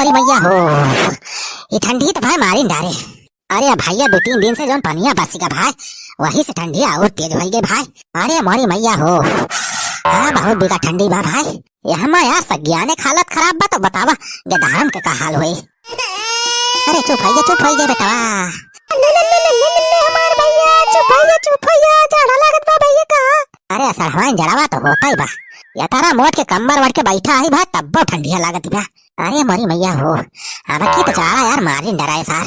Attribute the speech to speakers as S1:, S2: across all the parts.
S1: मरी मैया हो, ये ठंडी तो भाई मारी डारे। अरे भैया 2-3 दिन से जो पनिया बसी का भाई, वही से ठंडी और तेज हो गई भाई। अरे मरी मैया हो, हाँ बहुत बिगा ठंडी बा भाई। यहाँ में यार सज्ञानिक हालत खराब बा तो बतावा गधारन के का हाल हुई। अरे चुप हो गए बेटा। हमार भैया चुप भैया झाड़ा लागत बा भैया का। अरे सरहवाइन जड़ावा तो होता ही बा, या तारा मोट के कमर वट के बैठा है बा तब ठंडिया लागत बा। अरे मरी मैया हो, अब की तो चारा यार मारी डराए सार।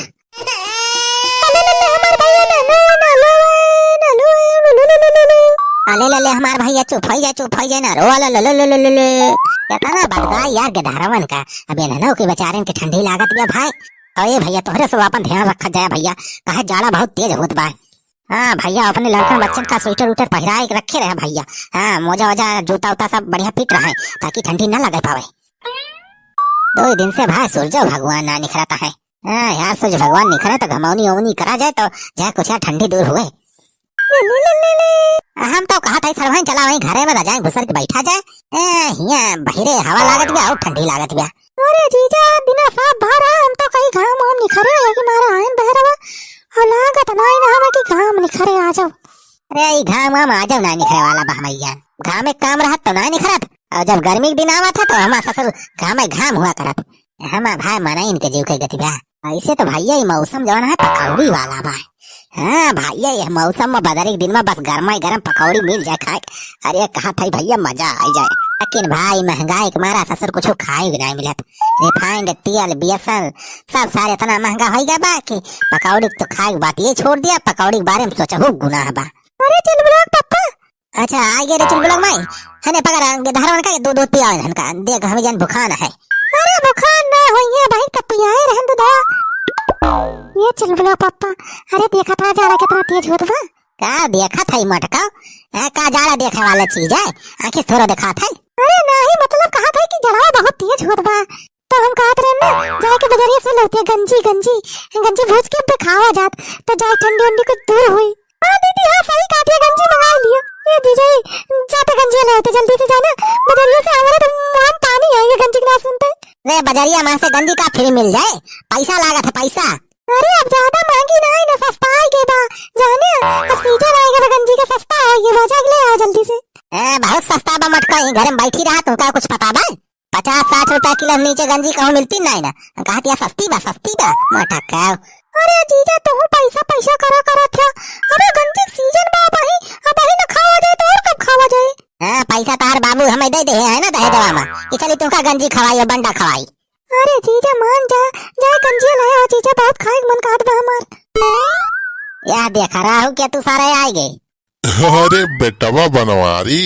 S1: अले हमार भैया चुप हो जाए ना रो ना बदगा यार गधारवन का। अबे ननो के बेचारे के ठंडी लागत बा भाई। अरे भैया तोहरे से अपन ध्यान रखा जाए भैया, कहे जाड़ा बहुत तेज होत बा। हाँ भैया अपने लड़कन बच्चन का स्वेटर उटर पहरा के रखे रहे भैया। हाँ मोजा वोजा जूता उता सब बढ़िया फिट रहे ताकि ठंडी न लगे पावे। 2 दिन से भाई सूरज भगवान ना निखरता है। हाँ यार सूरज भगवान निखरे तो घमौनी ओवनी करा जाए तो जाए कुछ यार ठंडी दूर हुए। हम तो कहा था सरवाइन चला वहीं घरे में रजाएं घुसर के बैठा जाए। यहाँ बहिरे हवा लागत बा और ठंडी लागत बा। अरे जीजा बिना साफ भरा हम तो कहीं घाम वाम निखरे है कि मारा आयन बहरवा और लागत नहीं ना हमें कि घाम निखरे आ जाओ। अरे ये घाम वाम आ जाओ ना निखरे वाला बा मैया, घाम एक काम रहत तो ना निखरत। और जब गर्मी के दिन आवा था तो हमारा ससुर घाम हुआ करत। हम भाई मना इनके जीव के गति बा। ऐसे तो भैया ये मौसम जो है पकौड़ी वाला बा। हाँ भैया ये मौसम में बदरी के दिन में बस गर्मा गर्म पकौड़ी मिल जाए खाए। अरे कहा था भैया मजा आ जाए, लेकिन भाई महंगाई के मारा ससुर कुछ खाए भी नहीं मिलत। रिफाइंड तेल बेसन सब सारे इतना महंगा हो गया बा कि पकौड़ी तो खाए बात ये छोड़ दिया, पकौड़ी के बारे में सोचा हो गुनाह बा। अरे चल ब्लॉग पापा। अच्छा आ गए रे चल ब्लॉग माई हने पकड़ धारवन का दूध पिया हन का देख हमें जन बुखार है। अरे बुखार ना होइए भाई तब पियाए रहन दूध ये चल ब्लॉग पापा। अरे देखा था जाड़ा कितना तेज होत बा। का देखा था मटका का जाड़ा देखे वाला चीज है, आंखें थोड़ा देखा था। अरे नहीं मतलब कहा था कि जाड़ा बहुत तेज होत बा तो हम कहत रहे ना जाए के बजरिया से लौटे गंजी भूज के खावा जात तो जाए ठंडी उंडी कुछ दूर हुई। हां दीदी हां सही कहा थी गंजी मंगा लियो। ये दीदी जाते गंजी ले आते जल्दी से जाना बजरिया से हमारे तो मुंह में पानी आएगा गंजी ना सुनते। रे बजरिया मां से गंजी का फ्री मिल जाए, पैसा लागत है पैसा। अरे अब ज्यादा महंगी नहीं ना सस्ता आएगा बा जाने अब सीजन आएगा तो गंजी का सस्ता आएगा बा जा ले आओ जल्दी से। बहुत सस्ता बा मटका ही घर में बैठी रहा तुमका कुछ पता बा 50-60 रुपए किलो नीचे गंजी कहूं मिलती नहीं ना कहा दिया सस्ती बा मटका। अरे जीजा तुम पैसा करा था। अरे गंजी सीजन बा अभी न खावा जाए तो और कब खावा जाए। हां पैसा तार बाबू हमें दे दे है ना दहेजवा में कि चली तुमका गंजी खवाई और बंडा खवाई। अरे जीजा मान जा गंजी लाया हो जीजा बहुत खाए मन कहत बा हमार। या देख रहा हूं क्या तू सारे आए गए।
S2: अरे बेटवा बनवारी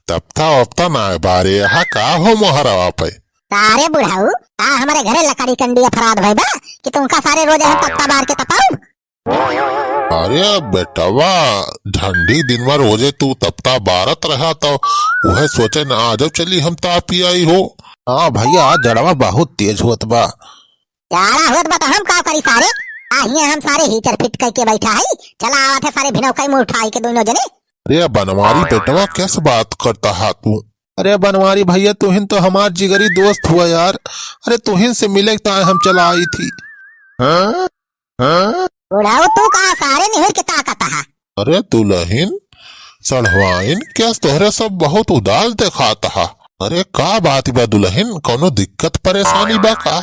S2: तपता वपता ना बारे यहाँ का हो मोहरवा पे
S1: सारे बुढ़ाऊ हमारे घरे लकड़ी कंडी अपराध भाई बा कि तुमका सारे रोज हम तपता बार के तपाऊ।
S2: अरे बेटवा ठंडी दिन में रोजे तू तपता बारत रहा तो वह सोचे ना आज चली हम तापी आई हो।
S3: हाँ भैया आज जड़वा बहुत तेज होत बा।
S1: जाड़ा होत बा तो हम का करी सारे आहिए हम सारे हीटर फिट करके बैठा है चला आवत है सारे भिनौ कई मुंह उठाई के दोनों जने।
S2: अरे बनवारी बेटवा कैसे बात करता है तू।
S3: अरे बनवारी भैया तुहिन तो हमार जिगरी दोस्त हुआ यार। अरे तुहिन से मिले तो हम चला आई थी।
S1: बुढ़ाऊ तू कहा सारे निहर के ताकत है।
S2: अरे दुल्हन सड़वाइन क्या तोहरे सब बहुत उदास दिखाता है। अरे का बात बा दुल्हन कोनो दिक्कत परेशानी बा का।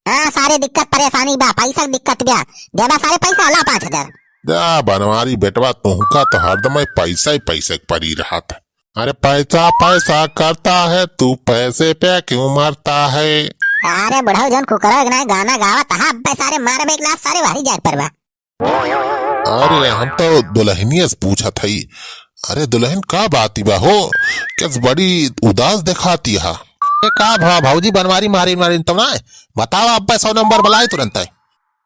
S1: हाँ सारे दिक्कत परेशानी बा पैसा दिक्कत बा देवा सारे पैसा ला 5000।
S2: बनवारी बेटवा तुमका तो हरदम पैसा ही पैसे पड़ी रहा था। अरे पैसा पैसा करता है तू पैसे पे क्यों मरता है।
S1: अरे बुढ़ाऊ जन कुकरा गाना गावा था अब सारे मारे में एक लाख सारे भारी जाए पर बा।
S2: अरे हम तो दुल्हनिया से पूछा था। अरे दुल्हन का बाती बा हो किस बड़ी उदास दिखाती है।
S3: का भा भाऊजी बनवारी मारी तुम ना बताओ अब 100 नंबर बुलाए तुरंत है।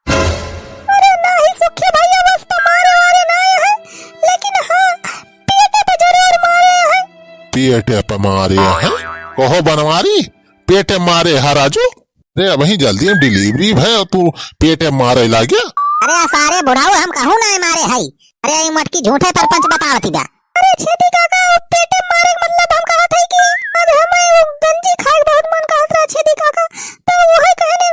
S1: अरे नहीं सुखी भैया बस तुम्हारे वाले नहीं है लेकिन हाँ पेटे पे जरूर मारे हैं।
S2: पेटे पे मारे हैं कहो बनवारी पेटे मारे है राजू। अरे वही जल्दी डिलीवरी है तू पेटे मारे ला गया।
S1: अरे सारे बुढ़ाऊ हम कहूँ ना मारे है। अरे मटकी झूठे सरपंच बतावती बा। अरे छेदी काका पेटे मारे मतलब हम कहा था कि अब हमें गंजी खाए बहुत मन कहत रहा छेदी काका तो वही कहने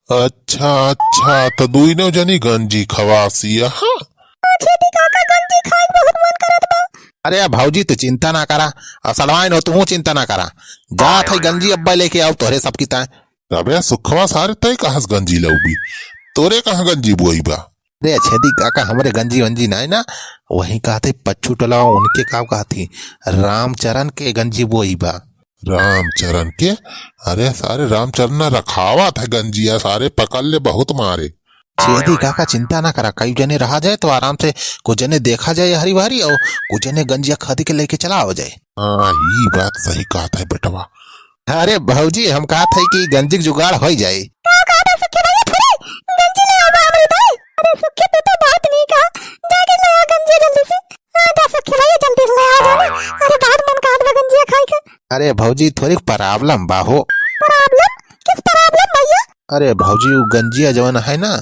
S2: अच्छा अच्छा, तो दुनो जनी गंजी खवासी। हाँ
S1: छेदी काका गंजी खाए बहुत मन करत बा।
S3: अरे भाऊजी तू चिंता ना करा, असलवाइन हो तू चिंता ना करा, जा थे गंजी अब्बा लेके आओ तोहरे सब की ताए।
S2: अबे सुखवा सारे तय कहाँ से गंजी लऊबी, तोरे कहाँ गंजी बोई बा।
S3: अरे छेदी काका हमरे गंजी वंजी ना है ना, वही कहते पच्चू टोला उनके का कहती रामचरण के गंजी बोई बा।
S2: रामचरण के? अरे सारे रामचरण रखावा था गंजिया, सारे पकड़ ले बहुत मारे।
S3: छेदी काका चिंता ना करा, कई जने रहा जाए तो आराम से, कुछ जने देखा जाए हरी भरी और कुछ जने गंजिया खरीद के लेके चला हो जाए।
S2: हाँ ये बात सही कहा था बेटवा।
S3: अरे भाऊजी हम कहा था कि गंजी जुगाड़ हो जाए।
S1: अरे सुखी तू तो बात नहीं कहा, जाके ले आ गंजी जल्दी से। दा सुखी भैया जल्दी से ले आ जाना, अरे बहुत मन का आदमी गंजी खाए के।
S3: अरे भाऊजी थोड़ी प्रॉब्लम बाहो।
S1: प्रॉब्लम? किस प्रॉब्लम भैया?
S3: अरे भाऊजी वो गंजिया जवन है ना,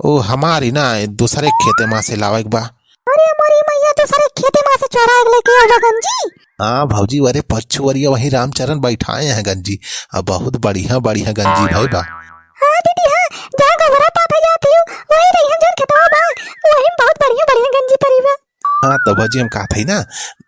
S3: वो हमारी ना दूसरे खेते माँ से लावे बा।
S1: अरे मोरी मैया तो सारे खेते माँ से चोरा के लेके आओ गंजी।
S3: हाँ भाऊजी, अरे पच्चू वरिया वही रामचरण बैठाए हैं गंजी, अब बहुत बढ़िया बढ़िया गंजी भाई बा।
S1: हाँ दीदी हाँ, जहाँ गोबरा पापा जाती हूँ वही रही हम जोर खेतवा बा, वही बहुत बढ़िया बढ़िया गंजी परी बा।
S3: हाँ तो भाजी हम कहा था ना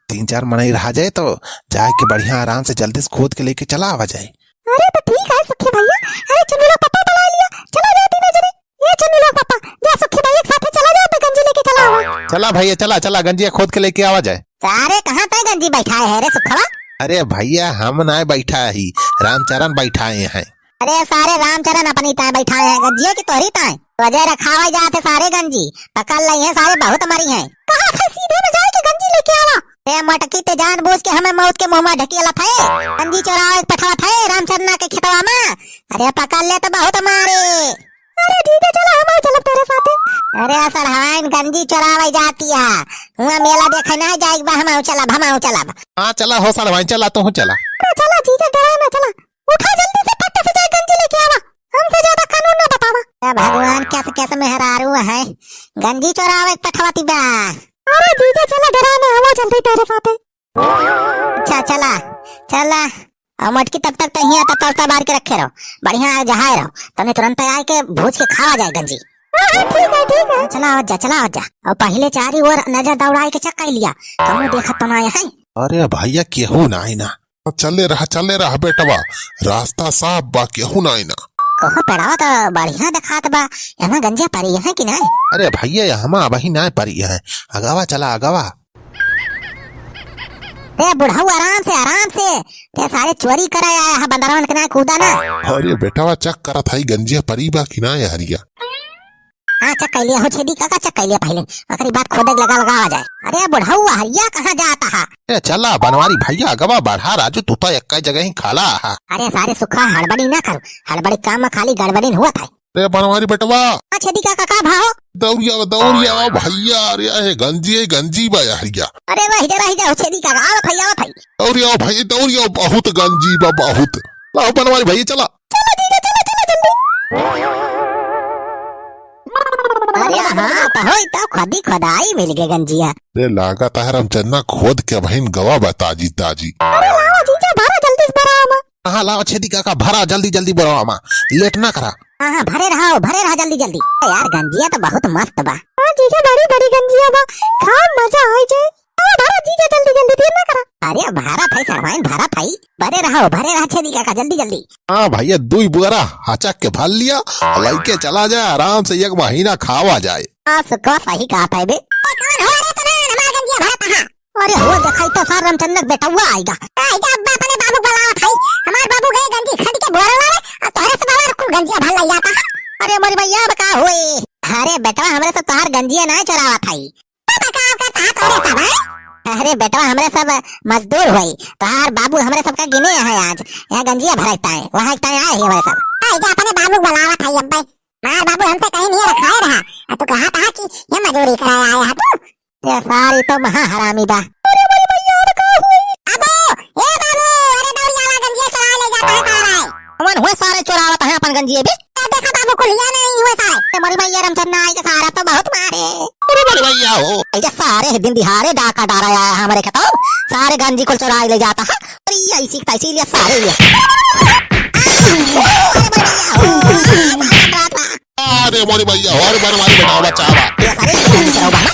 S3: 3-4 महीने रहा जाए तो जाए के बढ़िया आराम से जल्दी से खोद के लेके चला आवा जाए।
S1: अरे तो ठीक है सुखी भैया, अरे चुन्नू लोग पापा बुला लिया, चला जाती ना जरी। ये चुन्नू लोग पापा जा सुखी भैया के साथ चला जाओ, गंजी लेके चला आवा।
S3: चला भैया चला चला गंजिया खोद के लेके आवा जाए।
S1: सारे कहाँ पे गंजी बैठाए है रे सुखवा?
S3: अरे भैया हम ना बैठा ही, रामचरण बैठाए हैं।
S1: अरे सारे रामचरण अपनी ताए बैठाए हैं, गंजियों की तोहरी ताए वजह रखावा जाते सारे गंजी पकड़ ली है, सारे बहुत मरी हैं। कहा था सीधे में जाए के गंजी लेके आवा। ए मटकी ते जानबूझ के हमें मौत के मुंह में ढकेला था, गंजी चोरावे पठवा था रामचरण के खेतवा में। अरे पकड़ ले तो बहुत मारे। अरे ठीक है चलो हम चलो तेरे साथ। अरे असल हवाइन गंजी चोरावे जाती है, हुआ मेला देखे ना जाएगा, हम चलब।
S3: हाँ चला हो साल भाई, चला तू चला।
S1: चला जीजा डरा ना, चला उठा जल्दी से, फट से जाए गंजी लेके आवा, हमसे ज्यादा कानून ना बतावा। भगवान कैसे कैसे मेहरारू है, गंजी चोरावे पठवाती बा। अरे जीजा चला डरा ना, हम जल्दी तेरे साथ। अच्छा चला और मटकी तब तक तो हिया तब बार के रखे रहो, बढ़िया जहाए रहो, तने तुरंत आए के भूज के खावा जाए गंजी। ठीक है चला आ जा। और पहले चारी ओर नजर दौड़ाए के चक्का लिया, कौन देखत तो ना है।
S3: अरे भैया केहू ना आई ना,
S2: चले रहा बेटवा, रास्ता साफ बा, केहू ना आई ना।
S1: कहो पड़ावा तो बढ़िया दिखात बा, यहाँ गंजा परी है कि नहीं?
S3: अरे भैया हम वही ना परी है, अगवा चला अगवा।
S1: बुढ़ाऊ आराम से ते सारे चोरी करे आया है, बंदरवन के ना कूदा ना।
S2: अरे बेटवा चक करा था गंजिया परी बा कि ना हरिया।
S1: हाँ चक लिया हो छेदी काका, चक लिया पहले, अकरी बात खोदे लगा आ जाए। अरे बुढ़ाऊ हरिया कहाँ जाता है?
S3: चला बनवारी भैया अगवा बढ़ा, राजू तू तो एक जगह ही खाला है।
S1: अरे सारे सुखा हड़बड़ी ना करो, हड़बड़ी काम में खाली गड़बड़ी हुआ था।
S2: अरे बनवारी बेटवा
S1: छेदी काका का भाव?
S2: दौड़िया भैया, अरे गंजी बा हरिया।
S1: अरे वही जा छेदी काका, आवत है।
S2: दौड़िया बहुत गंजी बा बहुत। लाओ बनवारी भैया चला।
S1: अरे हाँ तो खुदी खुदाई मिल गए गंजिया।
S2: अरे लागत है रामचन्ना खोद के बहन गवा बा ताजी।
S1: अरे लाओ जीजा भरा जल्दी से भरा।
S3: हाँ लाओ छेदी काका भरा जल्दी बढ़ाओ, अमा लेट ना करा।
S1: हाँ भरे रहा जल्दी। यार गंजिया तो बहुत मस्त बा। जीजा बड़ी गंजिया बा, खा मजा आ जाए। भरा जीजा जल्दी देर ना करा। अरे भारत है सरवाइन, भारत है, भरे रहा छेदी काका जल्दी।
S3: हाँ भैया 2 बुआरा हचक के भर लिया, लेके चला जाए आराम से, 1 महीना खावा जाए।
S1: सुखा सही कहा था बे। अरे हो दिखाई तो सार रामचंद्र बेटा हुआ आएगा अब्बा अपने बाबू बुलावा भाई, हमारे बाबू गए गंजी खरीद के बोरा लावे और तोरे से बाबा को गंजिया भर लई जाता। अरे मोरी भैया बका होए, अरे बेटा हमरे से तोहार गंजिया ना चरावा थाई। अरे बेटा हमरे सब मजदूर हुई, तोहार बाबू हमरे सब का गिने है आज, यहाँ गंजिया भरता है, वहाँ आए ही हमारे सब। अपने बाबू बुलावा थाई अब्बा, मार बाबू हमसे कहीं नहीं रखाए रहा, तू कहा था कि ये मजदूरी कराया आया है तू। ये सारी तो महा हरामी बा। अरे मेरी भैया बका हुई। अबे ए बाबू, अरे दौड़िया गंजिया चुरा ले जाता है सारा। हमन हुए सारे चुरावत है अपन गंजिए भी। देखा बाबू को लिया नहीं हुए सारे। मोरी भैया रामचंद्र आई के सारा तो बहुत मारे।
S3: अरे मोरी भैया हो
S1: ऐसे सारे दिन दिहाड़े डाका डारा आया है हमारे खेतों, सारे गंजी को चुरा ले जाता है। और ये ऐसी तैसी लिए सारे लिए
S2: रे मोरी भैया और बन हमारी बेटा बचावा
S1: ये सारे ये दूसरा बहाना